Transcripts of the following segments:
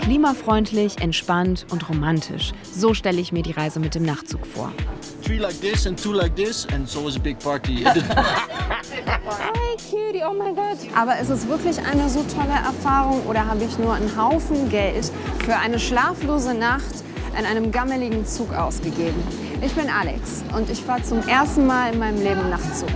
Klimafreundlich, entspannt und romantisch. So stelle ich mir die Reise mit dem Nachtzug vor. 3 like this and 2 like this and so is a big party. Hi, cutie, oh mein Gott. Aber ist es wirklich eine so tolle Erfahrung oder habe ich nur einen Haufen Geld für eine schlaflose Nacht in einem gammeligen Zug ausgegeben? Ich bin Alex und ich fahre zum ersten Mal in meinem Leben Nachtzug.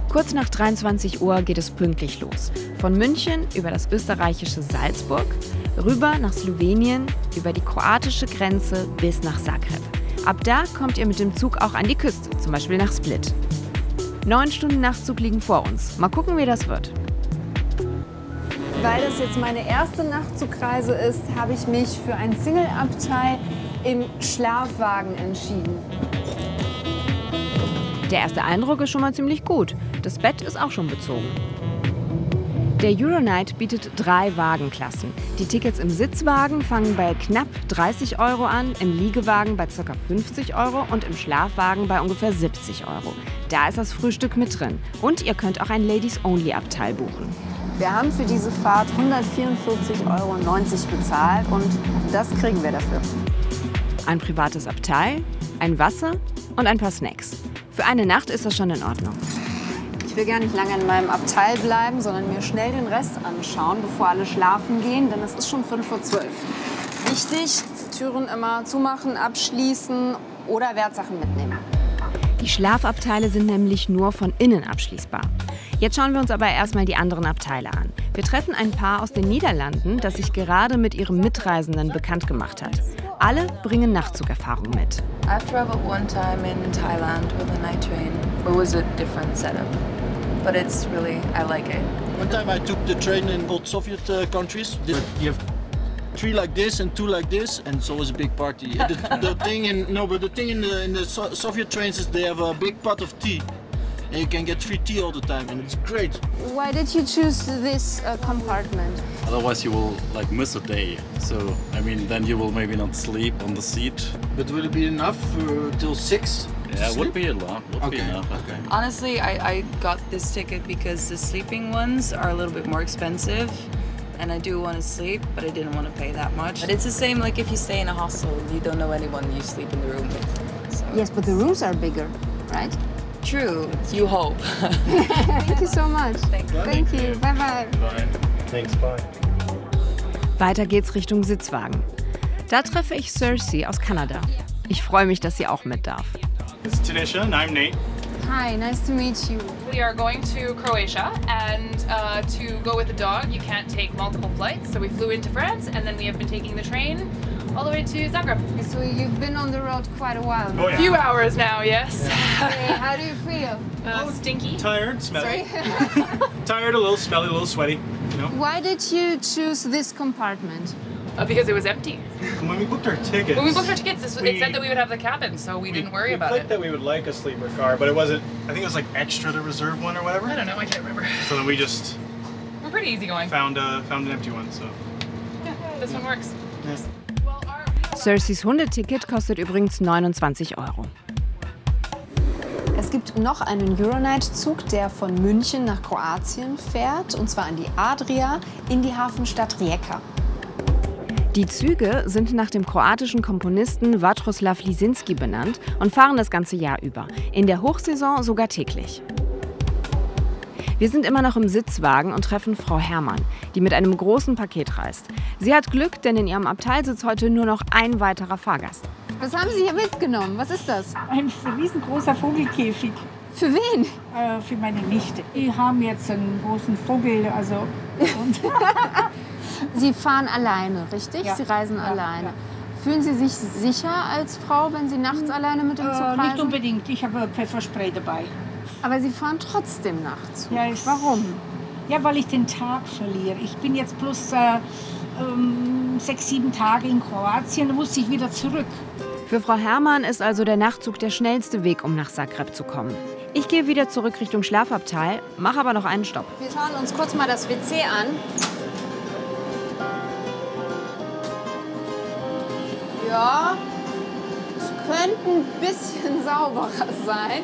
Kurz nach 23 Uhr geht es pünktlich los. Von München über das österreichische Salzburg, rüber nach Slowenien, über die kroatische Grenze bis nach Zagreb. Ab da kommt ihr mit dem Zug auch an die Küste, zum Beispiel nach Split. 9 Stunden Nachtzug liegen vor uns. Mal gucken, wie das wird. Weil das jetzt meine erste Nachtzugreise ist, habe ich mich für ein Single-Abteil im Schlafwagen entschieden. Der erste Eindruck ist schon mal ziemlich gut. Das Bett ist auch schon bezogen. Der Euronight bietet 3 Wagenklassen. Die Tickets im Sitzwagen fangen bei knapp 30 € an, im Liegewagen bei ca. 50 € und im Schlafwagen bei ungefähr 70 €. Da ist das Frühstück mit drin. Und ihr könnt auch ein Ladies-Only-Abteil buchen. Wir haben für diese Fahrt 144,90 € bezahlt und das kriegen wir dafür. Ein privates Abteil, ein Wasser und ein paar Snacks. Für eine Nacht ist das schon in Ordnung. Ich will gar nicht lange in meinem Abteil bleiben, sondern mir schnell den Rest anschauen, bevor alle schlafen gehen, denn es ist schon 11:45 Uhr. Wichtig, Türen immer zumachen, abschließen oder Wertsachen mitnehmen. Die Schlafabteile sind nämlich nur von innen abschließbar. Jetzt schauen wir uns aber erstmal die anderen Abteile an. Wir treffen ein Paar aus den Niederlanden, das sich gerade mit ihrem Mitreisenden bekannt gemacht hat. Alle bringen Nachtzugerfahrung mit. I've traveled one time in Thailand with a night train. It was a different setup, but it's really, I like it. One time I took the train in old Soviet countries. You have 3 like this and 2 like this and so is a big party. The thing in the Soviet trains is they have a big pot of tea. And you can get free tea all the time and it's great. Why did you choose this compartment? Otherwise you will miss a day. So then you will maybe not sleep on the seat. But will it be enough till 6? Yeah, it would be enough. Be enough. Okay. Honestly, I got this ticket because the sleeping ones are a little bit more expensive. And I do want to sleep, but I didn't want to pay that much. But it's the same like if you stay in a hostel, you don't know anyone you sleep in the room with. So. Yes, but the rooms are bigger, right? True, you hope. Thank you so much. Thank you. Bye bye. Bye. Thanks, bye. Weiter geht's Richtung Sitzwagen. Da treffe ich Cersei aus Kanada. Ich freue mich, dass sie auch mit darf. This is Tanisha and I'm Nate. Hi, nice to meet you. We are going to Croatia, and to go with the dog, you can't take multiple flights. So we flew into France, and then we have been taking the train all the way to Zagreb. So you've been on the road quite a while now. Oh, yeah. A few hours now, yes. Hey, how do you feel? Stinky. Tired, smelly. Tired, a little smelly, a little sweaty. You know? Why did you choose this compartment? Because it was empty. When we booked our tickets. When we booked our tickets, it said that we would have the cabin, so we didn't worry about it. We clicked that we would like a sleeper car, but it wasn't. I think it was like extra to reserve one or whatever. I don't know, I can't remember. So then we just. We're pretty easygoing. Found an empty one, so. Yeah, this one works. Yes. Cerseis Hundeticket kostet übrigens 29 €. Es gibt noch einen Euronight-Zug, der von München nach Kroatien fährt, und zwar an die Adria in die Hafenstadt Rijeka. Die Züge sind nach dem kroatischen Komponisten Vatroslav Lisinski benannt und fahren das ganze Jahr über. In der Hochsaison sogar täglich. Wir sind immer noch im Sitzwagen und treffen Frau Herrmann, die mit einem großen Paket reist. Sie hat Glück, denn in ihrem Abteil sitzt heute nur noch ein weiterer Fahrgast. Was haben Sie hier mitgenommen? Was ist das? Ein riesengroßer Vogelkäfig. Für wen? Für meine Nichte. Die haben jetzt einen großen Vogel, also. Und Sie fahren alleine, richtig? Ja. Sie reisen Ja, alleine. ja. Fühlen Sie sich sicher als Frau, wenn Sie nachts alleine mit dem Zug reisen? Nicht unbedingt, ich habe Pfefferspray dabei. Aber Sie fahren trotzdem nachts. Ja, Warum? Ja, weil ich den Tag verliere. Ich bin jetzt plus 6, 7 Tage in Kroatien, dann muss ich wieder zurück. Für Frau Herrmann ist also der Nachtzug der schnellste Weg, um nach Zagreb zu kommen. Ich gehe wieder zurück Richtung Schlafabteil, mache aber noch einen Stopp. Wir schauen uns kurz mal das WC an. Ja, es könnte ein bisschen sauberer sein.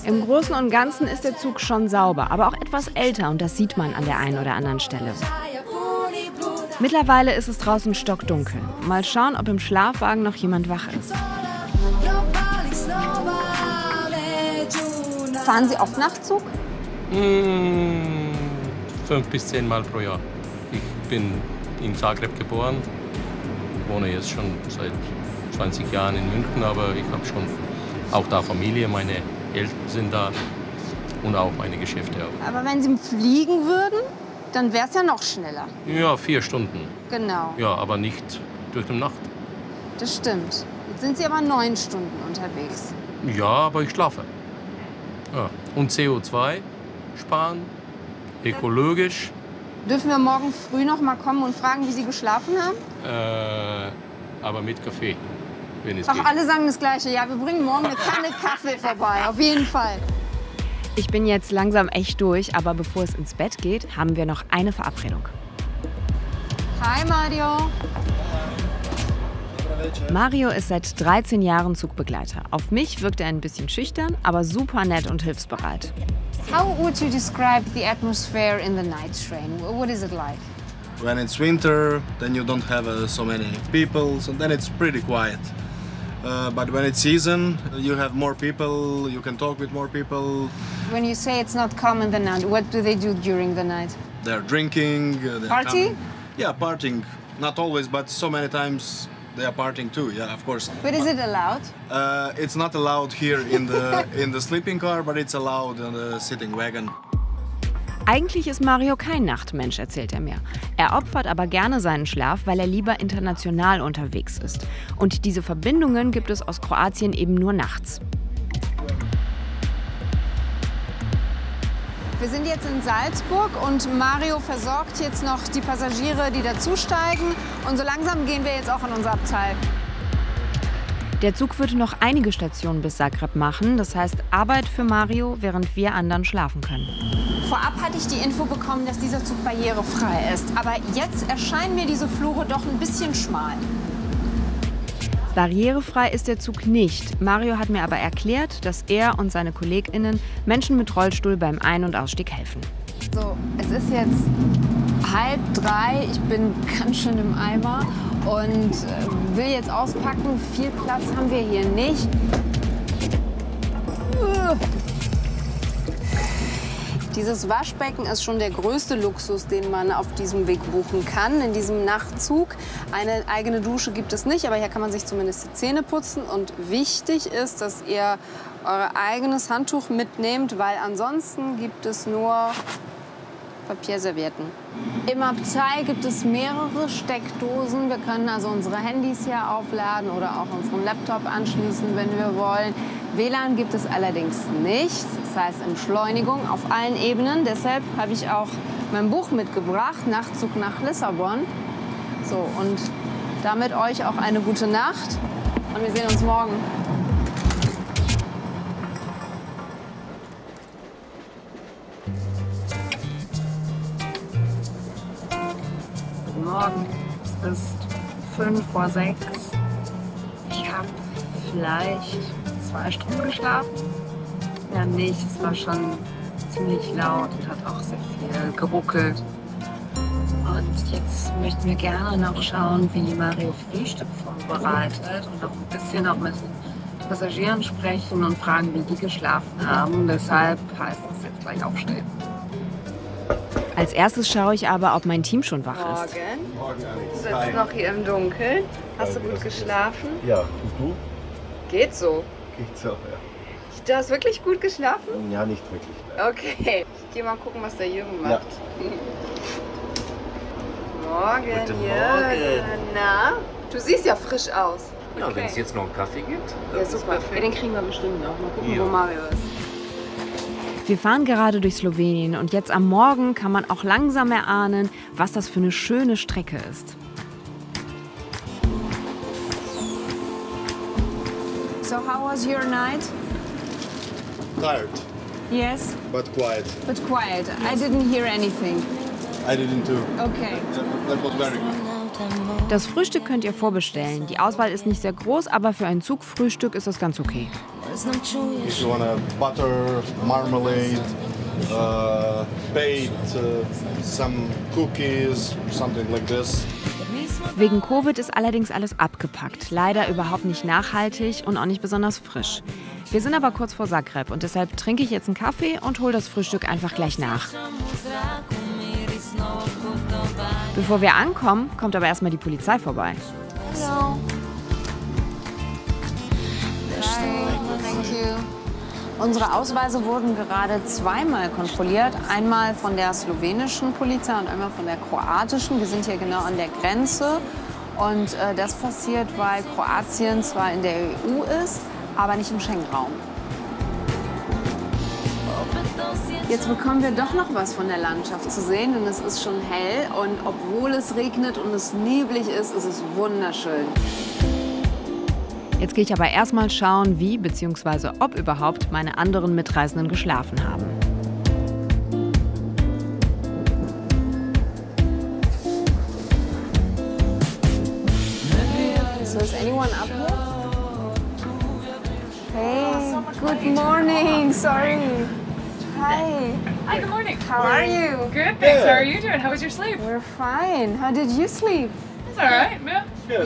Im Großen und Ganzen ist der Zug schon sauber, aber auch etwas älter und das sieht man an der einen oder anderen Stelle. Mittlerweile ist es draußen stockdunkel. Mal schauen, ob im Schlafwagen noch jemand wach ist. Fahren Sie oft Nachtzug? 5 bis 10 Mal pro Jahr. Ich bin in Zagreb geboren, wohne jetzt schon seit 20 Jahren in München, aber ich habe schon auch da Familie, meine Eltern sind da und auch meine Geschäfte auch. Aber wenn Sie fliegen würden, dann wäre es ja noch schneller. Ja, 4 Stunden. Genau, Ja, aber nicht durch die Nacht. das stimmt. Jetzt sind Sie aber 9 Stunden unterwegs. Ja, aber ich schlafe. Ja. Und CO2 sparen, ökologisch. Dürfen wir morgen früh noch mal kommen und fragen, wie Sie geschlafen haben? Aber mit Kaffee, wenn es Ach, geht. alle sagen das Gleiche. Ja, wir bringen morgen eine Kanne Kaffee vorbei. Auf jeden Fall. Ich bin jetzt langsam echt durch, aber bevor es ins Bett geht, haben wir noch eine Verabredung. Hi, Mario. Mario ist seit 13 Jahren Zugbegleiter. Auf mich wirkt er ein bisschen schüchtern, aber super nett und hilfsbereit. How would you describe the atmosphere in the night train? What is it like? When it's winter, then you don't have so many people, so then it's pretty quiet. But when it's season, you have more people, you can talk with more people. When you say it's not calm in the night, what do they do during the night? They're drinking. They're Party? Yeah, partying. Not always, but so many times they are partying too. Yeah, of course. But is it allowed? It's not allowed here in the sleeping car, but it's allowed in the sitting wagon. Eigentlich ist Mario kein Nachtmensch, erzählt er mir. Er opfert aber gerne seinen Schlaf, weil er lieber international unterwegs ist. Und diese Verbindungen gibt es aus Kroatien eben nur nachts. Wir sind jetzt in Salzburg und Mario versorgt jetzt noch die Passagiere, die dazusteigen. Und so langsam gehen wir jetzt auch in unser Abteil. Der Zug wird noch einige Stationen bis Zagreb machen. Das heißt Arbeit für Mario, während wir anderen schlafen können. Vorab hatte ich die Info bekommen, dass dieser Zug barrierefrei ist. Aber jetzt erscheinen mir diese Flure doch ein bisschen schmal. Barrierefrei ist der Zug nicht. Mario hat mir aber erklärt, dass er und seine KollegInnen Menschen mit Rollstuhl beim Ein- und Ausstieg helfen. So, es ist jetzt 2:30. Ich bin ganz schön im Eimer und will jetzt auspacken. Viel Platz haben wir hier nicht. Dieses Waschbecken ist schon der größte Luxus, den man auf diesem Weg buchen kann. In diesem Nachtzug. Eine eigene Dusche gibt es nicht, aber hier kann man sich zumindest die Zähne putzen. Und wichtig ist, dass ihr euer eigenes Handtuch mitnehmt, weil ansonsten gibt es nur Papierservietten. Im Abteil gibt es mehrere Steckdosen. Wir können also unsere Handys hier aufladen oder auch unseren Laptop anschließen, wenn wir wollen. WLAN gibt es allerdings nicht. Das heißt Entschleunigung auf allen Ebenen. Deshalb habe ich auch mein Buch mitgebracht, Nachtzug nach Lissabon. So, und damit euch auch eine gute Nacht. Und wir sehen uns morgen. Guten Morgen. Es ist 5:05. Ich habe vielleicht 2 Stunden geschlafen. Ja, nicht. Es war schon ziemlich laut und hat auch sehr viel geruckelt. Und jetzt möchten wir gerne noch schauen, wie Mario Frühstück vorbereitet und noch ein bisschen auch mit den Passagieren sprechen und fragen, wie die geschlafen haben. Deshalb heißt es jetzt gleich aufstehen. Als erstes schaue ich aber, ob mein Team schon wach ist. Morgen. Du sitzt noch hier im Dunkeln. Hast du gut geschlafen? Ja, und du? Geht so. Geht so, ja. Du hast wirklich gut geschlafen? Ja, nicht wirklich. Okay. Ich gehe mal gucken, was der Jürgen macht. Ja. Morgen, Guten Jürgen. Morgen. Na? Du siehst ja frisch aus. Ja, Okay. wenn es jetzt noch einen Kaffee gibt, dann Ja, ist super. perfekt. Den kriegen wir bestimmt noch. Mal gucken, Ja. wo Mario ist. Wir fahren gerade durch Slowenien und jetzt am Morgen kann man auch langsam erahnen, was das für eine schöne Strecke ist. So, how was your night? Tired, Yes, but quiet. but quiet. I didn't hear anything. I didn't too. Okay. That was very good. Das Frühstück könnt ihr vorbestellen. Die Auswahl ist nicht sehr groß, aber für ein Zugfrühstück ist das ganz okay. If you want a butter, marmalade, bait, some cookies, something like this. Wegen Covid ist allerdings alles abgepackt. Leider überhaupt nicht nachhaltig und auch nicht besonders frisch. Wir sind aber kurz vor Zagreb und deshalb trinke ich jetzt einen Kaffee und hole das Frühstück einfach gleich nach. Bevor wir ankommen, kommt aber erstmal die Polizei vorbei. Hallo. Thank you. Unsere Ausweise wurden gerade zweimal kontrolliert. Einmal von der slowenischen Polizei und einmal von der kroatischen. Wir sind hier genau an der Grenze. Und das passiert, weil Kroatien zwar in der EU ist, aber nicht im Schengen-Raum. Jetzt bekommen wir doch noch was von der Landschaft zu sehen, denn es ist schon hell. Und obwohl es regnet und es neblig ist, ist es wunderschön. Jetzt gehe ich aber erstmal schauen, wie bzw. ob überhaupt meine anderen Mitreisenden geschlafen haben. So is anyone up here? Hey, good morning. Sorry. Hi. Hi, good morning. How are you? Good, thanks. How are you doing? How was your sleep? We're fine. How did you sleep? It's all right, yeah. Yeah,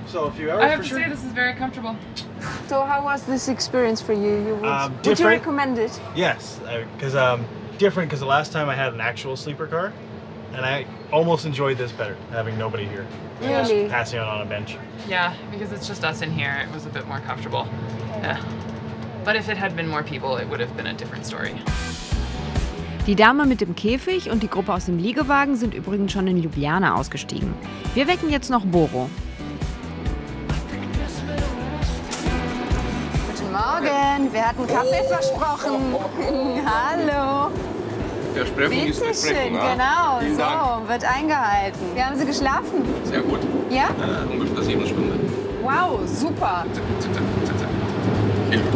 solid few hours. I have for to sure. say, this is very comfortable. So how was this experience for you? Would you Different. recommend it? Yes, because different because the last time I had an actual sleeper car, and I almost enjoyed this better, having nobody here. Really? Just passing out on a bench. Yeah, because it's just us in here, it was a bit more comfortable. Yeah. But if it had been more people, it would have been a different story. Die Dame mit dem Käfig und die Gruppe aus dem Liegewagen sind übrigens schon in Ljubljana ausgestiegen. Wir wecken jetzt noch Boro. Guten Morgen. Wir hatten Kaffee versprochen. Hallo. Versprechung ist Bitte Versprechen. schön, Ja? genau. Vielen Dank. So, wird eingehalten. Wie haben Sie geschlafen? Sehr gut. Ja? Ungefähr 7 Stunden. Wow, super. Hilft.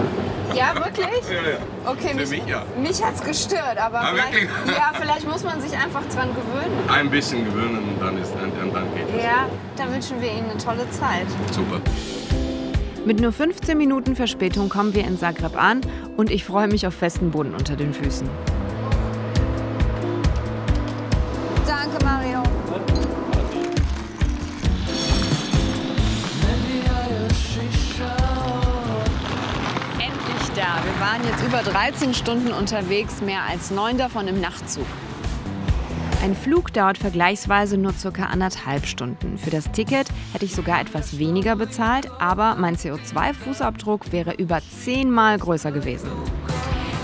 Ja, wirklich? Ja. Okay, Für mich ja. mich hat's gestört, aber Ah, vielleicht, wirklich? ja, vielleicht muss man sich einfach dran gewöhnen. Ein bisschen gewöhnen und dann geht es. Ja, dann wünschen wir Ihnen eine tolle Zeit. Super. Mit nur 15 Minuten Verspätung kommen wir in Zagreb an und ich freue mich auf festen Boden unter den Füßen. Danke, Mario. Endlich da. Wir waren jetzt über 13 Stunden unterwegs, mehr als 9 davon im Nachtzug. Ein Flug dauert vergleichsweise nur ca. 1,5 Stunden. Für das Ticket hätte ich sogar etwas weniger bezahlt, aber mein CO2-Fußabdruck wäre über 10-mal größer gewesen.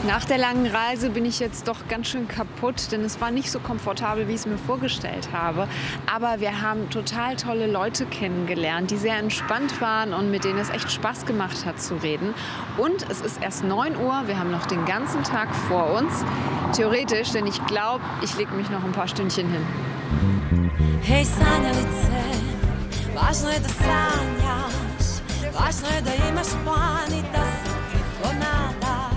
Nach der langen Reise bin ich jetzt doch ganz schön kaputt, denn es war nicht so komfortabel, wie ich es mir vorgestellt habe. Aber wir haben total tolle Leute kennengelernt, die sehr entspannt waren und mit denen es echt Spaß gemacht hat zu reden. Und es ist erst 9 Uhr, wir haben noch den ganzen Tag vor uns. Theoretisch, denn ich glaube, ich lege mich noch ein paar Stündchen hin. Hej sanjalice, važno je da sanjaš, važno je da imaš plan I da se ti to nada.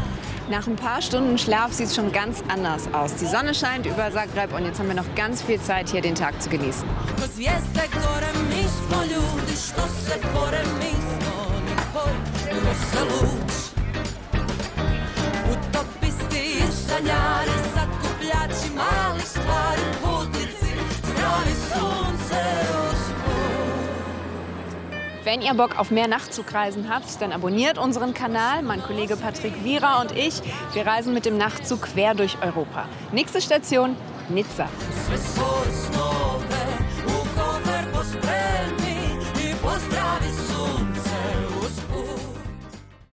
Nach ein paar Stunden Schlaf sieht es schon ganz anders aus. Die Sonne scheint über Zagreb und jetzt haben wir noch ganz viel Zeit, hier den Tag zu genießen. Wenn ihr Bock auf mehr Nachtzugreisen habt, dann abonniert unseren Kanal. Mein Kollege Patrick Wierer und ich, wir reisen mit dem Nachtzug quer durch Europa. Nächste Station, Nizza. Sve svoje snove